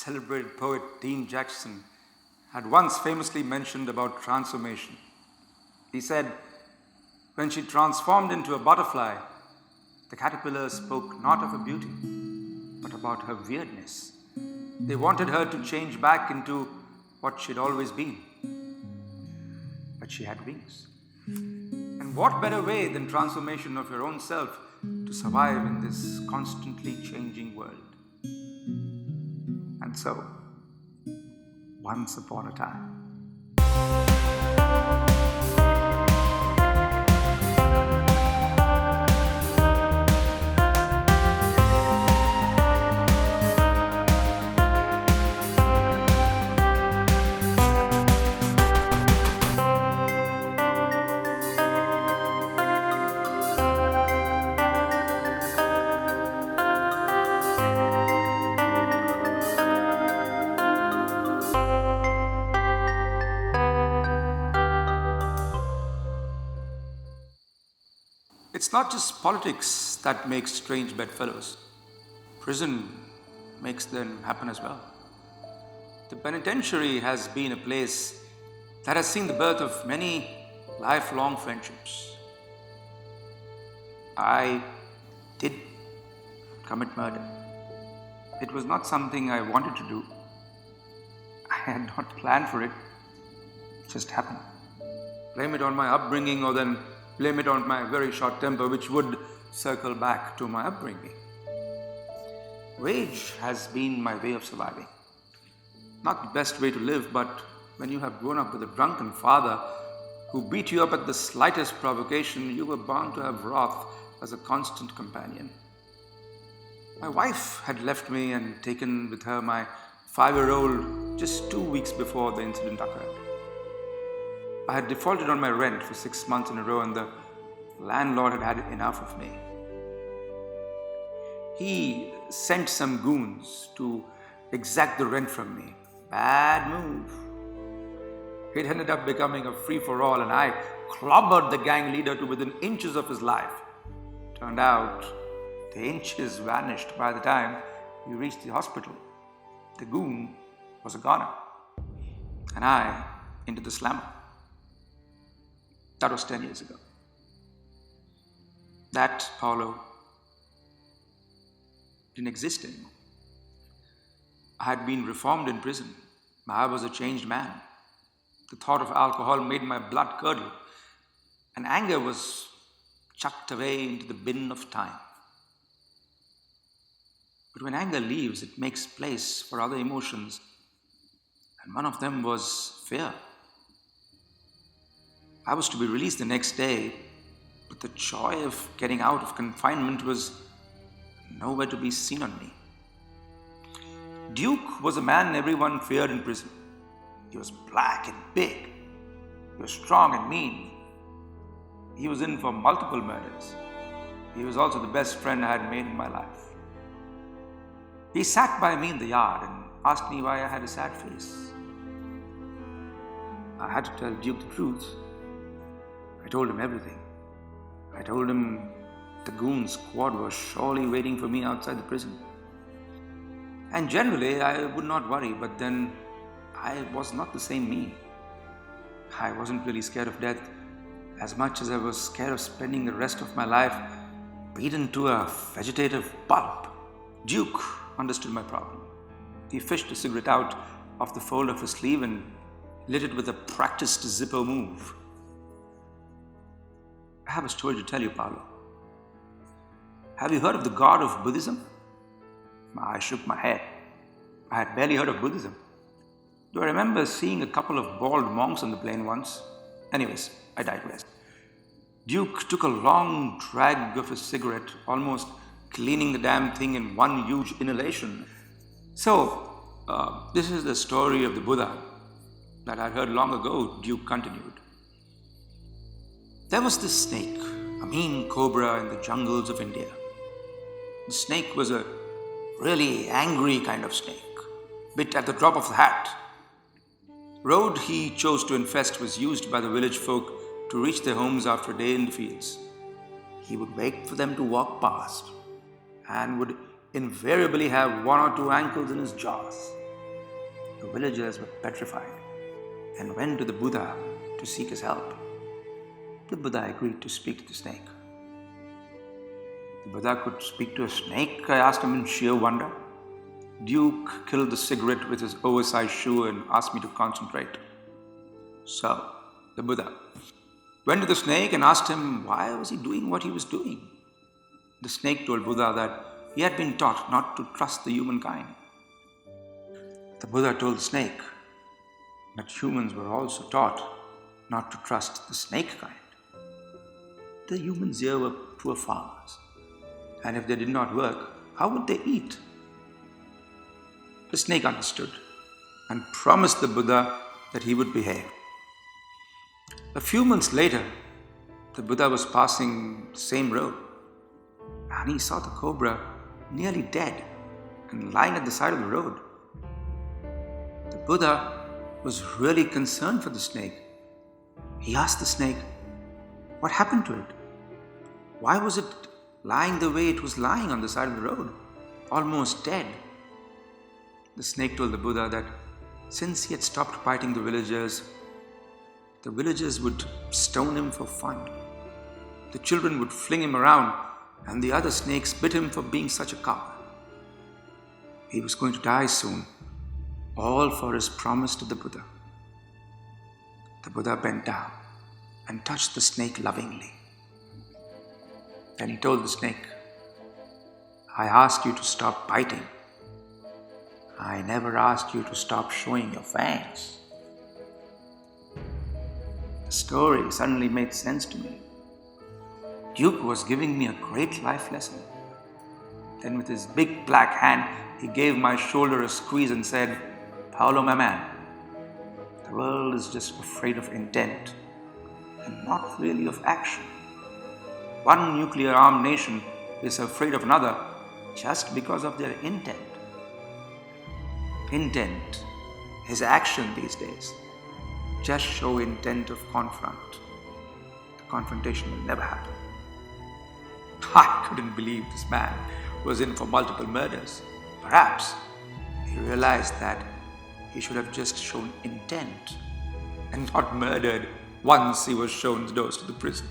celebrated poet Dean Jackson had once famously mentioned about transformation. He said, when she transformed into a butterfly, the caterpillar spoke not of her beauty, but about her weirdness. They wanted her to change back into what she'd always been. But she had wings. And what better way than transformation of your own self to survive in this constantly changing world? And so, once upon a time, it's not just politics that makes strange bedfellows. Prison makes them happen as well. The penitentiary has been a place that has seen the birth of many lifelong friendships. I did commit murder. It was not something I wanted to do. I had not planned for it. It just happened. Blame it on my upbringing or then blame it on my very short temper, which would circle back to my upbringing. Rage has been my way of surviving. Not the best way to live, but when you have grown up with a drunken father who beat you up at the slightest provocation, you were bound to have wrath as a constant companion. My wife had left me and taken with her my 5-year-old just 2 weeks before the incident occurred. I had defaulted on my rent for 6 months in a row and the landlord had had enough of me. He sent some goons to exact the rent from me. Bad move. It ended up becoming a free-for-all and I clobbered the gang leader to within inches of his life. Turned out, the inches vanished by the time we reached the hospital. The goon was a goner and I into the slammer. That was 10 years ago. That, Paulo, didn't exist anymore. I had been reformed in prison. I was a changed man. The thought of alcohol made my blood curdle, and anger was chucked away into the bin of time. But when anger leaves, it makes place for other emotions, and one of them was fear. I was to be released the next day, but the joy of getting out of confinement was nowhere to be seen on me. Duke was a man everyone feared in prison. He was black and big. He was strong and mean. He was in for multiple murders. He was also the best friend I had made in my life. He sat by me in the yard and asked me why I had a sad face. I had to tell Duke the truth. I told him everything. I told him the goon squad was surely waiting for me outside the prison. And generally, I would not worry, but then I was not the same me. I wasn't really scared of death as much as I was scared of spending the rest of my life beaten to a vegetative pulp. Duke understood my problem. He fished a cigarette out of the fold of his sleeve and lit it with a practiced Zippo move. I have a story to tell you, Paulo. Have you heard of the god of Buddhism? I shook my head. I had barely heard of Buddhism. Do I remember seeing a couple of bald monks on the plane once? Anyways, I digress. Duke took a long drag of his cigarette, almost cleaning the damn thing in one huge inhalation. So, this is the story of the Buddha that I heard long ago, Duke continued. There was this snake, a mean cobra in the jungles of India. The snake was a really angry kind of snake, bit at the drop of the hat. Road he chose to infest was used by the village folk to reach their homes after a day in the fields. He would wait for them to walk past and would invariably have 1 or 2 ankles in his jaws. villagers were petrified and went to the Buddha to seek his help. The Buddha agreed to speak to the snake. The Buddha could speak to a snake, I asked him in sheer wonder. Duke killed the cigarette with his oversized shoe and asked me to concentrate. So, the Buddha went to the snake and asked him why was he doing what he was doing. The snake told Buddha that he had been taught not to trust the humankind. The Buddha told the snake that humans were also taught not to trust the snake kind. The humans here were poor farmers, and if they did not work, how would they eat? The snake understood and promised the Buddha that he would behave. A few months later, the Buddha was passing the same road, and he saw the cobra nearly dead and lying at the side of the road. The Buddha was really concerned for the snake. He asked the snake, what happened to it? Why was it lying the way it was lying on the side of the road, almost dead? The snake told the Buddha that since he had stopped biting the villagers would stone him for fun. The children would fling him around, and the other snakes bit him for being such a coward. He was going to die soon, all for his promise to the Buddha. The Buddha bent down and touched the snake lovingly. Then he told the snake, I asked you to stop biting. I never asked you to stop showing your fangs. The story suddenly made sense to me. Duke was giving me a great life lesson. Then with his big black hand, he gave my shoulder a squeeze and said, Paolo, my man, the world is just afraid of intent and not really of action. One nuclear-armed nation is afraid of another just because of their intent. Intent is action these days. Just show intent of confront. The confrontation will never happen. I couldn't believe this man was in for multiple murders. Perhaps he realized that he should have just shown intent and not murdered once he was shown the doors to the prison.